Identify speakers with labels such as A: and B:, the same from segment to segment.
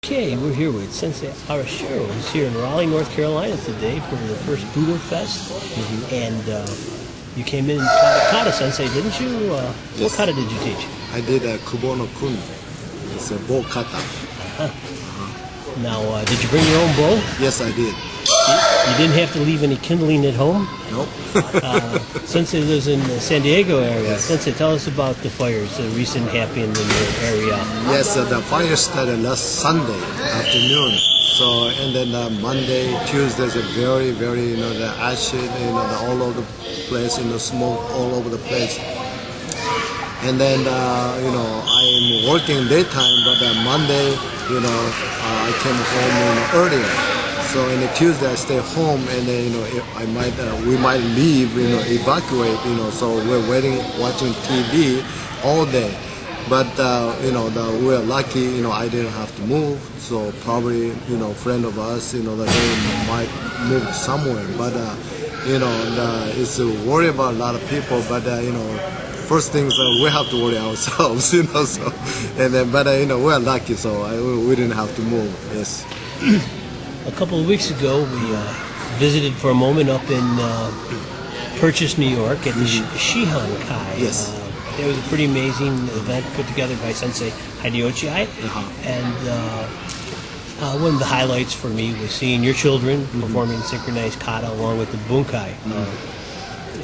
A: Okay, we're here with Sensei Arashiro, who's here in Raleigh, North Carolina today for the first Budo Fest. And you came in and taught kata, Sensei, didn't you?
B: Yes.
A: What kata did you teach?
B: I did a Kubo-no-kun. It's a bow kata.
A: Now, did you bring your own bow?
B: Yes, I did.
A: You didn't have to leave any kindling at home?
B: Nope.
A: Sensei lives in the San Diego area.
B: Yes.
A: Sensei, tell us about the fires that recently happened in your area.
B: Yes, the fire started last Sunday afternoon. So, and then Monday, Tuesday, there's a very, the ashes, all over the place, smoke all over the place. And then, I'm working daytime, but Monday, I came home earlier. So in the Tuesday I stay home, and then we might leave, evacuate, so we're waiting, watching TV all day. But we're lucky, I didn't have to move. So probably, friend of us, they might move somewhere. But it's a worry about a lot of people. But first things we have to worry ourselves, So and then, but we're lucky, so we didn't have to move. Yes.
A: A couple of weeks ago, we visited for a moment up in Purchase, New York at the Shihan Kai.
B: Yes.
A: It was a pretty amazing event put together by Sensei Hideyoshi. And one of the highlights for me was seeing your children performing synchronized kata along with the bunkai.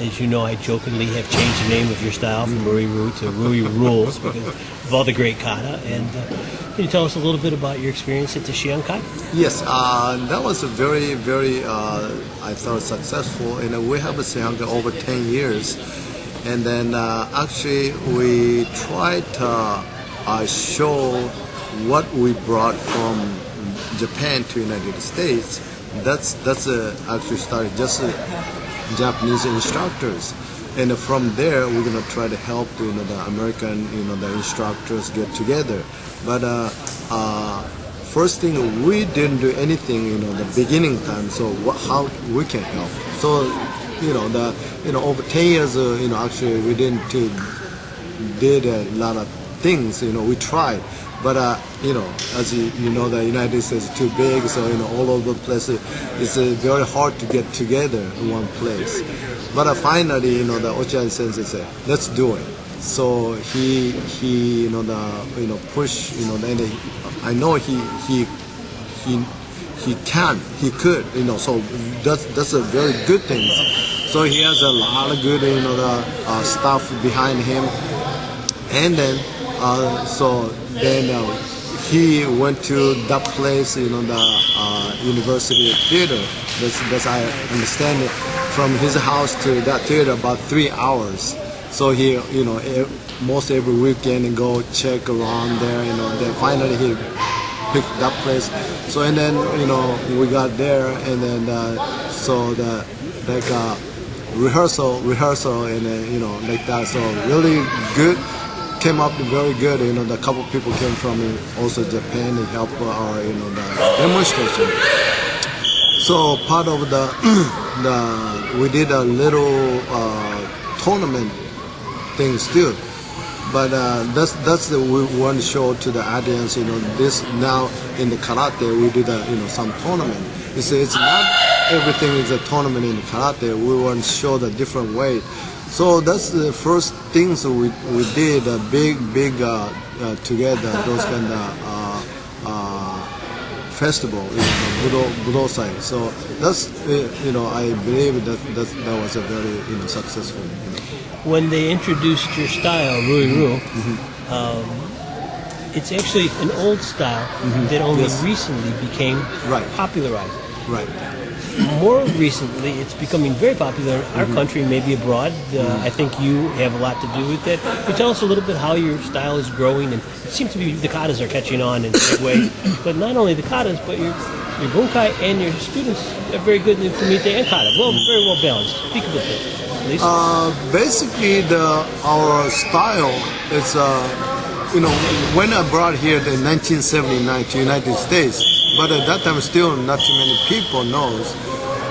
A: As you know, I jokingly have changed the name of your style from Ryuei to Ryuei Rules because of all the great kata. And can you tell us a little bit about your experience at the Shihan Kai?
B: Yes, that was a very, I thought, successful. And we have a Shihan Kai over 10 years. And then actually we tried to show what we brought from Japan to United States. That's actually started just Japanese instructors, and from there we're gonna try to help the American the instructors get together. But first thing, we didn't do anything the beginning time. So how we can help? So over 10 years actually we didn't did a lot of things. We tried. But as you know, the United States is too big, so all over the place it's very hard to get together in one place. But finally, the Ochan Sensei said, "Let's do it." So he push, and I know he could, so that's a very good thing. So he has a lot of good, stuff behind him, and then then he went to that place, the University Theater. That's I understand it. From his house to that theater about 3 hours. So he, most every weekend and go check around there. Then finally he picked that place. So and then we got there, and then so the rehearsal, and then like that. So really good. Came up very good. The couple people came from also Japan and helped our the demonstration. So part of we did a little tournament things too. But that's we want to show to the audience. This now in the karate we did some tournament. It's not everything is a tournament in karate. We want to show the different way. So that's the first things we did, a big together, those kind of festival, Budo side. So that's I believe that was a very successful.
A: When they introduced your style, Ryuei, it's actually an old style that only recently became popularized.
B: Right.
A: More recently, it's becoming very popular in our country, maybe abroad. I think you have a lot to do with that. Can you tell us a little bit how your style is growing? And it seems to be the katas are catching on in a big way. But not only the katas, but your bunkai and your students are very good in kumite and kata. Well, very well balanced. Speak about that, please.
B: Basically, our style is, when I brought here in 1979 to United States, but at that time still not too many people knows.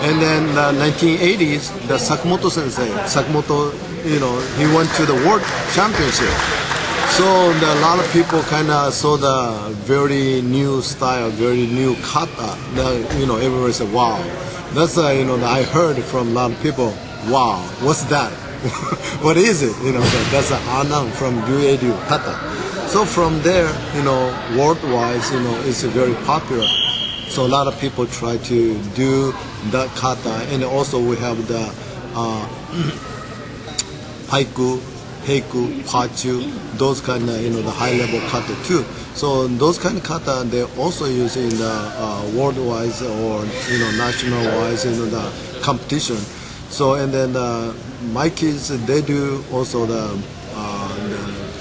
B: And then the 1980s, the Sakamoto sensei, he went to the world championship. So a lot of people kind of saw the very new style, very new kata. Everybody said, "Wow!" That's I heard from a lot of people. Wow, what's that? What is it? So that's an Anan from Ryuei kata. So from there, worldwide, it's very popular. So a lot of people try to do that kata, and also we have the haiku, heiku, pachu, those kind of the high level kata too. So those kind of kata they also use in the worldwide or national wise the competition. So and then my kids they do also the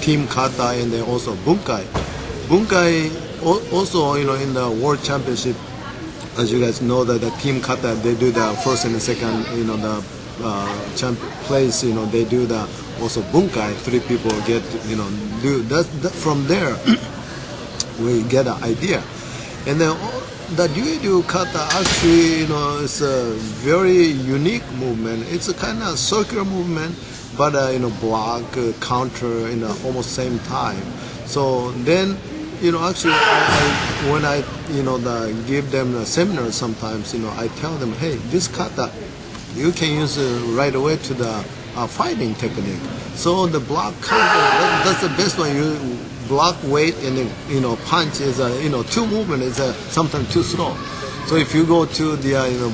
B: team kata and then also bunkai. Bunkai also in the world championship, as you guys know that the team kata they do the first and the second the place they do the also bunkai. 3 people get do that from there we get an idea. And then the Ryuei kata actually is a very unique movement. It's a kind of circular movement, but block counter in almost same time. So then actually when I give them a seminar sometimes I tell them, hey, this kata you can use right away to the fighting technique. So the block counter that's the best one. You block weight and then punch is two movement is sometimes too slow. So if you go to the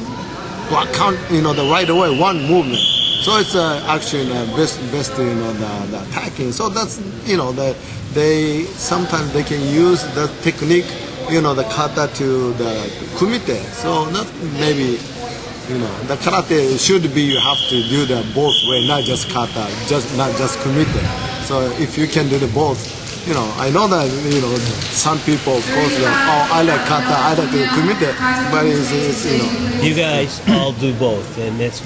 B: block count the right away one movement. So it's actually the best the attacking. So that's that they sometimes they can use the technique the kata to the kumite. So that maybe the karate should be you have to do the both way, not just kata, not just kumite. So if you can do the both, I know that some people of course I like kata, I like kumite, but it's
A: You guys all do both, and it's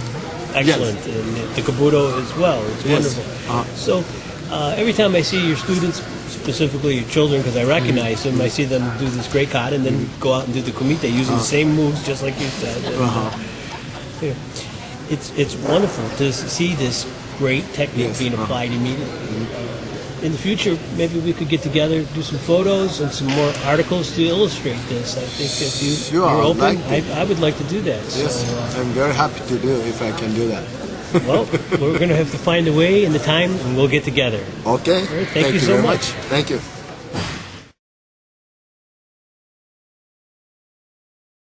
A: excellent.
B: Yes.
A: And the Budo as well. It's
B: Yes.
A: wonderful. So every time I see your students, specifically your children, because I recognize them, I see them do this great kata and then go out and do the kumite using the same moves, just like you said. And, it's wonderful to see this great technique being applied immediately. In the future, maybe we could get together, do some photos and some more articles to illustrate this. I think if you're open, I would like to do that.
B: Yes,
A: so,
B: I'm very happy to do if I can do that.
A: Well, we're going to have to find a way and the time, and we'll get together.
B: Okay.
A: Right, thank you so
B: very
A: much.
B: Thank you.